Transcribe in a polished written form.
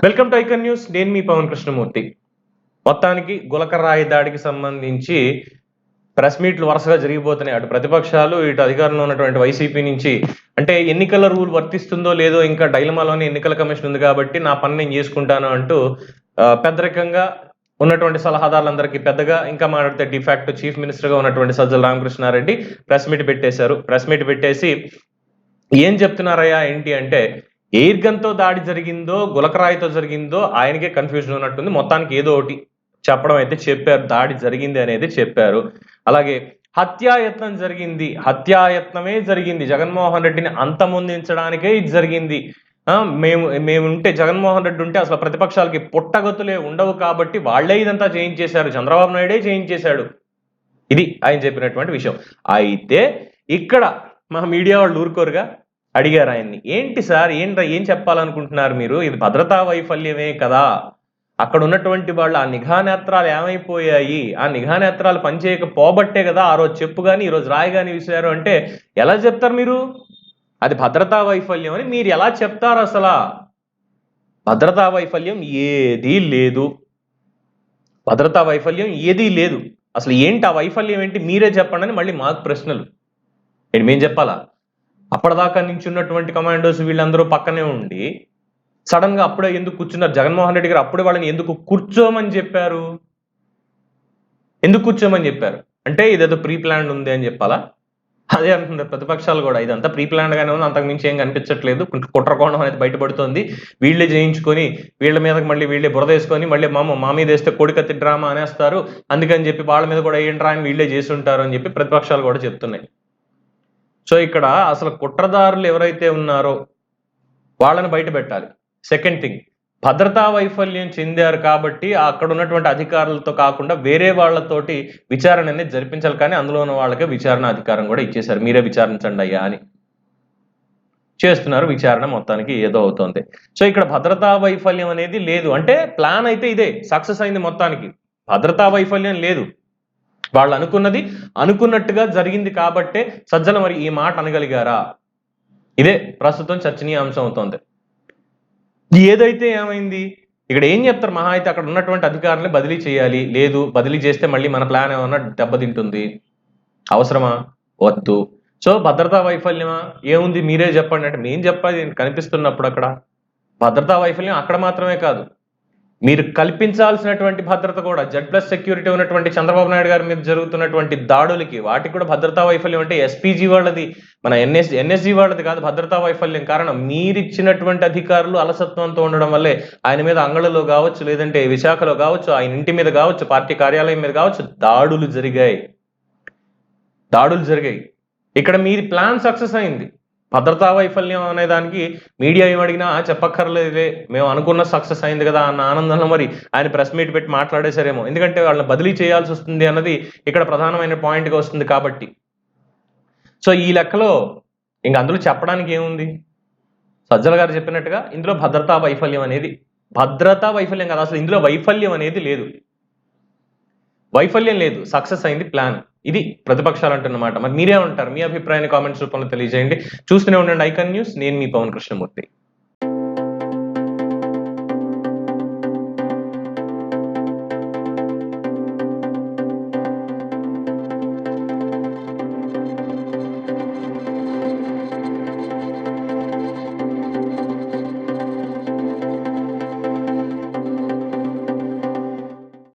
Welcome to icon news. నేను మీ పవన్ కృష్ణమూర్తి. మొత్తానికి గులకరాయి దాడికి సంబంధించి ప్రెస్ మీట్లు వరుసగా జరిగిపోతున్నాయి. అటు ప్రతిపక్షాలు, ఇటు అధికారంలో ఉన్నటువంటి వైసీపీ నుంచి అంటే ఎన్నికల రూల్ వర్తిస్తుందో లేదో ఇంకా డైలమాలోనే ఎన్నికల కమిషన్ ఉంది కాబట్టి నా పని నేను చేసుకుంటాను అంటూ పెద్దరికంగా ఉన్నటువంటి సలహాదారులందరికీ పెద్దగా ఇంకా మాట్లాడితే డిఫాక్ట్ చీఫ్ మినిస్టర్ గా ఉన్నటువంటి సజ్జల రామకృష్ణారెడ్డి ప్రెస్ మీట్ పెట్టేశారు. ప్రెస్ మీట్ పెట్టేసి ఏం చెప్తున్నారయ్యా ఏంటి అంటే, ఎయిర్ గన్ తో దాడి జరిగిందో గులకరాయితో జరిగిందో ఆయనకే కన్ఫ్యూజన్ ఉన్నట్టుంది. మొత్తానికి ఏదో ఒకటి చెప్పడం అయితే చెప్పారు. దాడి జరిగింది అనేది చెప్పారు. అలాగే హత్యాయత్నం జరిగింది, హత్యాయత్నమే జరిగింది, జగన్మోహన్ రెడ్డిని అంతమొందించడానికే ఇది జరిగింది. మేముంటే జగన్మోహన్ రెడ్డి ఉంటే అసలు ప్రతిపక్షాలకి పుట్టగతులే ఉండవు కాబట్టి వాళ్లే ఇదంతా చేయించేశారు, చంద్రబాబు నాయుడే చేయించేశాడు. ఇది ఆయన చెప్పినటువంటి విషయం. అయితే ఇక్కడ మా మీడియా వాళ్ళు ఊరుకోరుగా అడిగారు ఆయన్ని, ఏంటి సార్ ఏం చెప్పాలనుకుంటున్నారు మీరు? ఇది భద్రతా వైఫల్యమే కదా, అక్కడ ఉన్నటువంటి వాళ్ళు ఆ నిఘా నేత్రాలు ఏమైపోయాయి, ఆ నిఘా నేత్రాలు పనిచేయకపోబట్టే కదా ఆ రోజు చెప్పు కానీ ఈ రోజు రాయి కానీ విసిరారు అంటే ఎలా చెప్తారు మీరు? అది భద్రతా వైఫల్యం అని మీరు ఎలా చెప్తారు? అసలు భద్రతా వైఫల్యం ఏదీ లేదు, భద్రతా వైఫల్యం ఏదీ లేదు. అసలు ఏంటి ఆ వైఫల్యం ఏంటి మీరే చెప్పండి అని మళ్ళీ మాకు ప్రశ్నలు. మేము చెప్పాలా? అప్పటిదాకా నించున్నటువంటి కమాండోస్ వీళ్ళందరూ పక్కనే ఉండి సడన్ గా అప్పుడే ఎందుకు కూర్చున్నారు? జగన్మోహన్ రెడ్డి గారు అప్పుడే వాళ్ళని ఎందుకు కూర్చోమని చెప్పారు? ఎందుకు కూర్చోమని చెప్పారు అంటే ఇదేదో ప్రీ ప్లాన్ ఉంది అని చెప్పాలా? అదే అంటున్నారు ప్రతిపక్షాలు కూడా, ఇదంతా ప్రీ ప్లాన్ గానే ఉంది, అంతకు మించి ఏం కనిపించట్లేదు, కుట్రకోణం అనేది బయటపడుతుంది, వీళ్ళే చేయించుకొని వీళ్ళ మీదకి మళ్ళీ వీళ్ళే బురద వేసుకొని మళ్ళీ మా మీద వేస్తే కోడికత్తి డ్రామా అనేస్తారు, అందుకని చెప్పి వాళ్ళ మీద కూడా ఏంట్రా అని వీళ్ళే చేసి ఉంటారు అని చెప్పి ప్రతిపక్షాలు కూడా చెప్తున్నాయి. సో ఇక్కడ అసలు కుట్రదారులు ఎవరైతే ఉన్నారో వాళ్ళని బయట పెట్టాలి. సెకండ్ థింగ్, భద్రతా వైఫల్యం చెందారు కాబట్టి అక్కడ ఉన్నటువంటి అధికారులతో కాకుండా వేరే వాళ్ళతోటి విచారణ అనేది జరిపించాలి, కానీ అందులో ఉన్న వాళ్ళకే విచారణ అధికారం కూడా ఇచ్చేశారు. మీరే విచారించండి అయ్యా అని చేస్తున్నారు. విచారణ మొత్తానికి ఏదో అవుతుంది. సో ఇక్కడ భద్రతా వైఫల్యం అనేది లేదు అంటే ప్లాన్ అయితే ఇదే సక్సెస్ అయింది. మొత్తానికి భద్రతా వైఫల్యం లేదు, వాళ్ళు అనుకున్నట్టుగా జరిగింది కాబట్టే సజ్జల మరి ఈ మాట అనగలిగారా? ఇదే ప్రస్తుతం చర్చనీయాంశం అవుతోంది. ఏదైతే ఏమైంది, ఇక్కడ ఏం చెప్తారు? మహా అయితే అక్కడ ఉన్నటువంటి అధికారులను బదిలీ చేయాలి, లేదు బదిలీ చేస్తే మళ్ళీ మన ప్లాన్ ఏమన్నా దెబ్బతింటుంది, అవసరమా? వద్దు. సో భద్రతా వైఫల్యమా? ఏముంది మీరే చెప్పండి అంటే మేము చెప్పాలి కనిపిస్తున్నప్పుడు. అక్కడ భద్రతా వైఫల్యం అక్కడ మాత్రమే కాదు, మీరు కల్పించాల్సినటువంటి భద్రత కూడా Z+ సెక్యూరిటీ ఉన్నటువంటి చంద్రబాబు నాయుడు గారి మీద జరుగుతున్నటువంటి దాడులకి వాటికి కూడా భద్రతా వైఫల్యం అంటే ఎస్పీజీ వాళ్ళది, మన ఎన్ఎస్జీ వాళ్ళది కాదు భద్రతా వైఫల్యం. కారణం మీరిచ్చినటువంటి అధికారులు అలసత్వంతో ఉండడం వల్లే ఆయన మీద అంగళలో కావచ్చు, లేదంటే విశాఖలో కావచ్చు, ఆయన ఇంటి మీద కావచ్చు, పార్టీ కార్యాలయం మీద కావచ్చు దాడులు జరిగాయి. ఇక్కడ మీది ప్లాన్ సక్సెస్ అయింది. భద్రతా వైఫల్యం అనే దానికి మీడియా ఏమడిగినా చెప్పక్కర్లేదే, మేము అనుకున్న సక్సెస్ అయింది కదా అన్న ఆనందంలో మరి ఆయన ప్రెస్ మీట్ పెట్టి మాట్లాడేశారేమో, ఎందుకంటే వాళ్ళని బదిలీ చేయాల్సి వస్తుంది అన్నది ఇక్కడ ప్రధానమైన పాయింట్గా వస్తుంది కాబట్టి. సో ఈ లెక్కలో ఇంక అందులో చెప్పడానికి ఏముంది? సజ్జల గారు చెప్పినట్టుగా ఇందులో భద్రతా వైఫల్యం కాదు, అసలు ఇందులో వైఫల్యం అనేది లేదు, సక్సెస్ అయింది ప్లాన్. ఇది ప్రతిపక్షాలు అంటున్నమాట. మరి మీరేమంటారు? మీ అభిప్రాయాన్ని కామెంట్స్ రూపంలో తెలియజేయండి. చూస్తూనే ఉండండి ఐకన్ న్యూస్. నేను మీ పవన్ కృష్ణమూర్తి.